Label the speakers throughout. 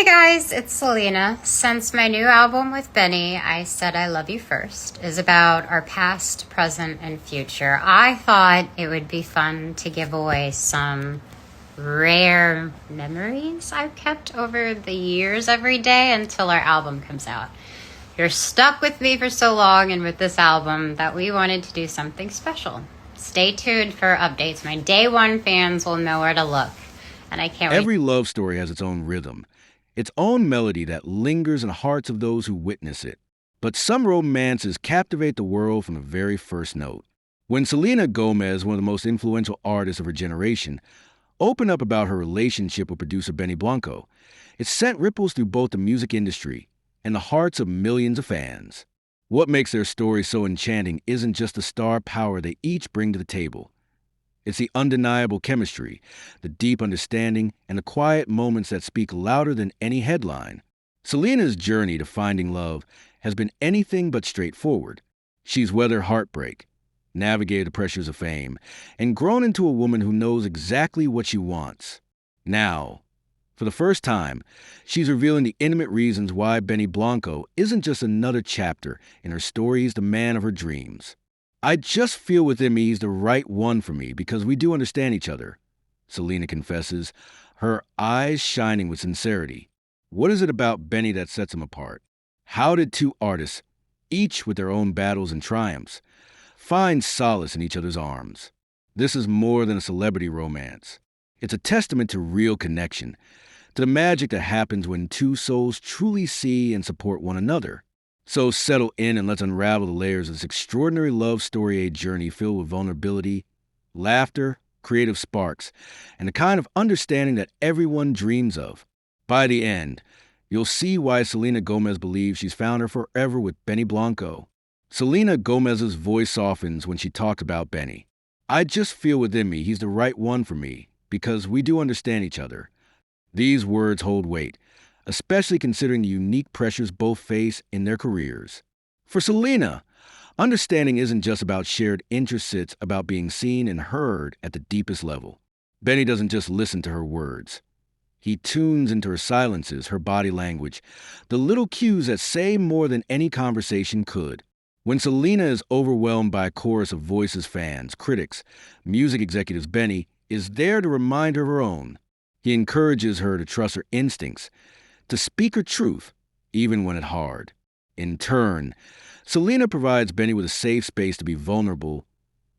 Speaker 1: Hey guys, it's Selena. Since my new album with Benny, I Said I Love You First, is about our past, present, and future, I thought it would be fun to give away some rare memories I've kept over the years every day until our album comes out. You're stuck with me for so long and with this album that we wanted to do something special. Stay tuned for updates. My day one fans will know where to look. And I can't wait.
Speaker 2: Every love story has its own rhythm, its own melody that lingers in the hearts of those who witness it. But some romances captivate the world from the very first note. When Selena Gomez, one of the most influential artists of her generation, opened up about her relationship with producer Benny Blanco, it sent ripples through both the music industry and the hearts of millions of fans. What makes their story so enchanting isn't just the star power they each bring to the table. It's the undeniable chemistry, the deep understanding, and the quiet moments that speak louder than any headline. Selena's journey to finding love has been anything but straightforward. She's weathered heartbreak, navigated the pressures of fame, and grown into a woman who knows exactly what she wants. Now, for the first time, she's revealing the intimate reasons why Benny Blanco isn't just another chapter in her story. He's the man of her dreams. I just feel within me he's the right one for me because we do understand each other, Selena confesses, her eyes shining with sincerity. What is it about Benny that sets him apart? How did two artists, each with their own battles and triumphs, find solace in each other's arms? This is more than a celebrity romance. It's a testament to real connection, to the magic that happens when two souls truly see and support one another. So settle in and let's unravel the layers of this extraordinary love story, a journey filled with vulnerability, laughter, creative sparks, and the kind of understanding that everyone dreams of. By the end, you'll see why Selena Gomez believes she's found her forever with Benny Blanco. Selena Gomez's voice softens when she talks about Benny. I just feel within me he's the right one for me because we do understand each other. These words hold weight, especially considering the unique pressures both face in their careers. For Selena, understanding isn't just about shared interests, it's about being seen and heard at the deepest level. Benny doesn't just listen to her words. He tunes into her silences, her body language, the little cues that say more than any conversation could. When Selena is overwhelmed by a chorus of Voices fans, critics, music executives, Benny is there to remind her of her own. He encourages her to trust her instincts, to speak her truth, even when it's hard. In turn, Selena provides Benny with a safe space to be vulnerable,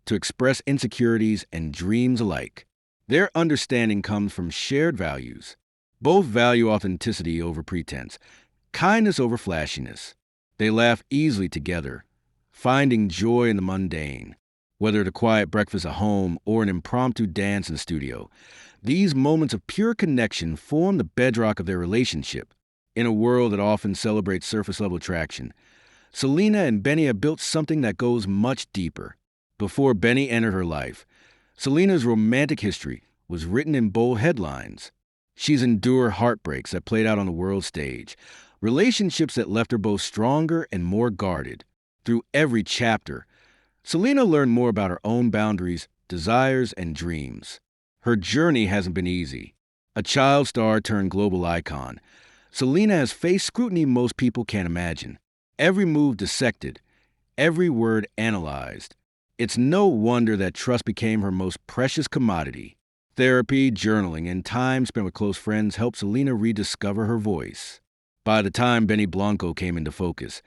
Speaker 2: to express insecurities and dreams alike. Their understanding comes from shared values. Both value authenticity over pretense, kindness over flashiness. They laugh easily together, finding joy in the mundane. Whether at a quiet breakfast at home or an impromptu dance in the studio, these moments of pure connection form the bedrock of their relationship. In a world that often celebrates surface-level attraction, Selena and Benny have built something that goes much deeper. Before Benny entered her life, Selena's romantic history was written in bold headlines. She's endured heartbreaks that played out on the world stage, relationships that left her both stronger and more guarded. Through every chapter, Selena learned more about her own boundaries, desires, and dreams. Her journey hasn't been easy. A child star turned global icon, Selena has faced scrutiny most people can't imagine. Every move dissected, every word analyzed. It's no wonder that trust became her most precious commodity. Therapy, journaling, and time spent with close friends helped Selena rediscover her voice. By the time Benny Blanco came into focus,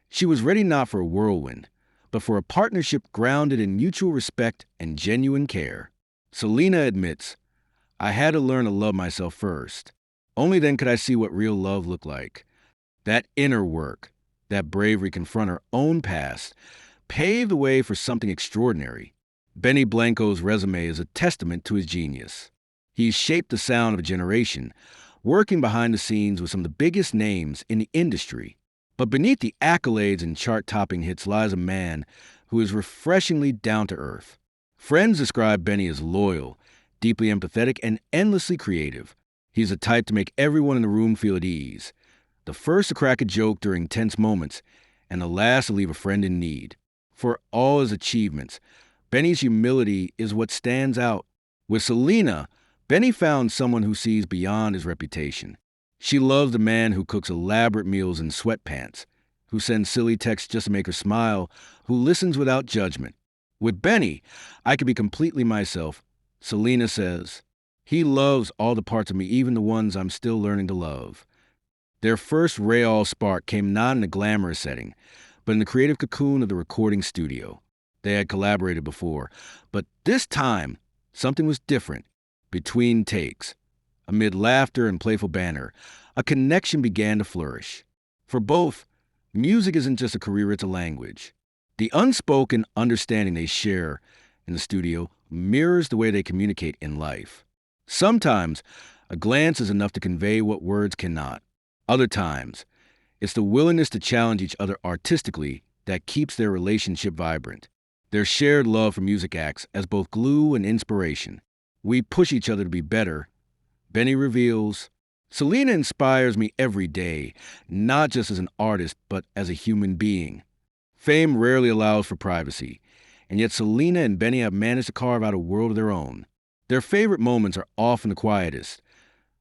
Speaker 2: she was ready not for a whirlwind, but for a partnership grounded in mutual respect and genuine care. Selena admits, I had to learn to love myself first. Only then could I see what real love looked like. That inner work, that bravery to confront her own past, paved the way for something extraordinary. Benny Blanco's resume is a testament to his genius. He's shaped the sound of a generation, working behind the scenes with some of the biggest names in the industry. But beneath the accolades and chart-topping hits lies a man who is refreshingly down to earth. Friends describe Benny as loyal, deeply empathetic, and endlessly creative. He's the type to make everyone in the room feel at ease, the first to crack a joke during tense moments, and the last to leave a friend in need. For all his achievements, Benny's humility is what stands out. With Selena, Benny found someone who sees beyond his reputation. She loves the man who cooks elaborate meals in sweatpants, who sends silly texts just to make her smile, who listens without judgment. With Benny, I can be completely myself. Selena says, he loves all the parts of me, even the ones I'm still learning to love. Their first real spark came not in a glamorous setting, but in the creative cocoon of the recording studio. They had collaborated before, but this time, something was different. Between takes, amid laughter and playful banter, a connection began to flourish. For both, music isn't just a career, it's a language. The unspoken understanding they share in the studio mirrors the way they communicate in life. Sometimes, a glance is enough to convey what words cannot. Other times, it's the willingness to challenge each other artistically that keeps their relationship vibrant. Their shared love for music acts as both glue and inspiration. We push each other to be better. Benny reveals, Selena inspires me every day, not just as an artist, but as a human being. Fame rarely allows for privacy, and yet Selena and Benny have managed to carve out a world of their own. Their favorite moments are often the quietest.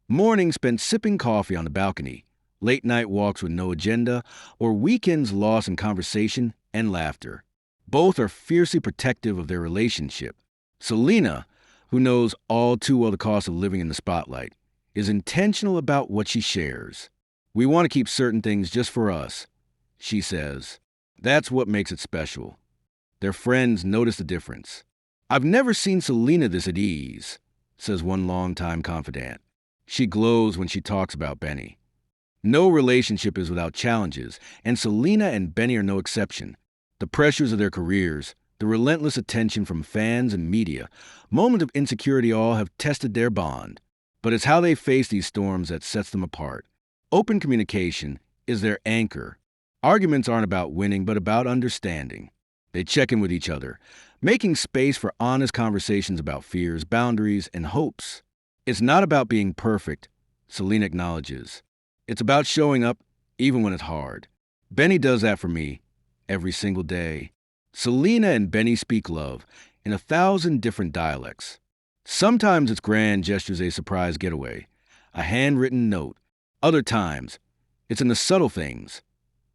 Speaker 2: Mornings spent sipping coffee on the balcony, late-night walks with no agenda, or weekends lost in conversation and laughter. Both are fiercely protective of their relationship. Selena, who knows all too well the cost of living in the spotlight, is intentional about what she shares. We want to keep certain things just for us, she says. That's what makes it special. Their friends notice the difference. I've never seen Selena this at ease, says one longtime confidant. She glows when she talks about Benny. No relationship is without challenges, and Selena and Benny are no exception. The pressures of their careers, the relentless attention from fans and media, moments of insecurity all have tested their bond. But it's how they face these storms that sets them apart. Open communication is their anchor. Arguments aren't about winning, but about understanding. They check in with each other, making space for honest conversations about fears, boundaries, and hopes. It's not about being perfect, Selena acknowledges. It's about showing up even when it's hard. Benny does that for me every single day. Selena and Benny speak love in 1,000 different dialects. Sometimes it's grand gestures, a surprise getaway, a handwritten note. Other times, it's in the subtle things.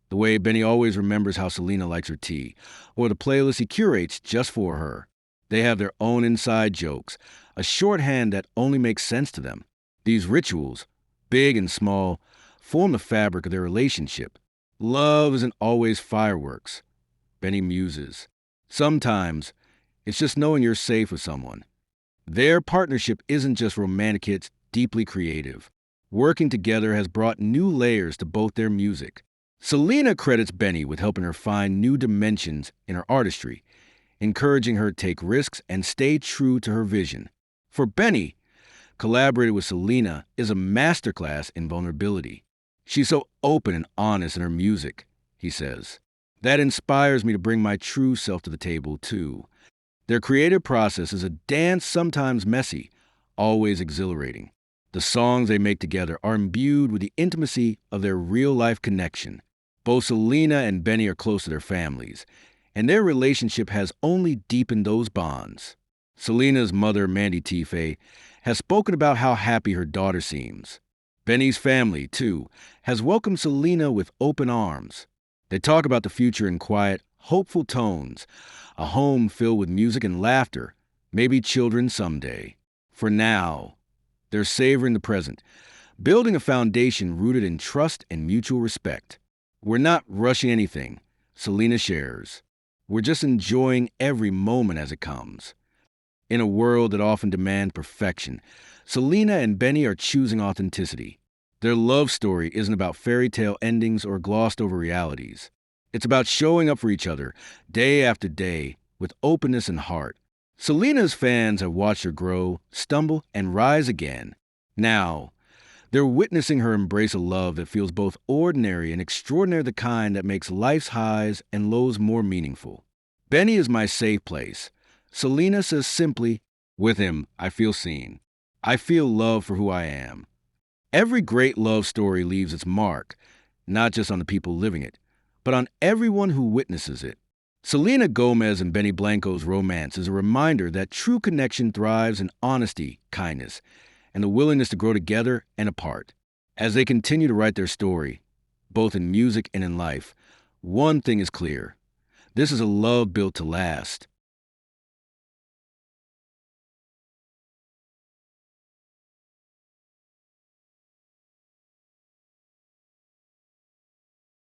Speaker 2: The way Benny always remembers how Selena likes her tea, or the playlist he curates just for her. They have their own inside jokes, a shorthand that only makes sense to them. These rituals, big and small, form the fabric of their relationship. Love isn't always fireworks, Benny muses. Sometimes, it's just knowing you're safe with someone. Their partnership isn't just romantic, it's deeply creative. Working together has brought new layers to both their music. Selena credits Benny with helping her find new dimensions in her artistry, encouraging her to take risks and stay true to her vision. For Benny, collaborating with Selena is a masterclass in vulnerability. She's so open and honest in her music, he says. That inspires me to bring my true self to the table, too. Their creative process is a dance, sometimes messy, always exhilarating. The songs they make together are imbued with the intimacy of their real-life connection. Both Selena and Benny are close to their families, and their relationship has only deepened those bonds. Selena's mother, Mandy Tife, has spoken about how happy her daughter seems. Benny's family, too, has welcomed Selena with open arms. They talk about the future in quiet, hopeful tones, a home filled with music and laughter, maybe children someday. For now, they're savoring the present, building a foundation rooted in trust and mutual respect. We're not rushing anything, Selena shares. We're just enjoying every moment as it comes. In a world that often demands perfection, Selena and Benny are choosing authenticity. Their love story isn't about fairy tale endings or glossed over realities. It's about showing up for each other, day after day, with openness and heart. Selena's fans have watched her grow, stumble, and rise again. Now, they're witnessing her embrace a love that feels both ordinary and extraordinary, the kind that makes life's highs and lows more meaningful. Benny is my safe place. Selena says simply, with him, I feel seen. I feel love for who I am. Every great love story leaves its mark, not just on the people living it, but on everyone who witnesses it. Selena Gomez and Benny Blanco's romance is a reminder that true connection thrives in honesty, kindness, and the willingness to grow together and apart. As they continue to write their story, both in music and in life, one thing is clear. This is a love built to last.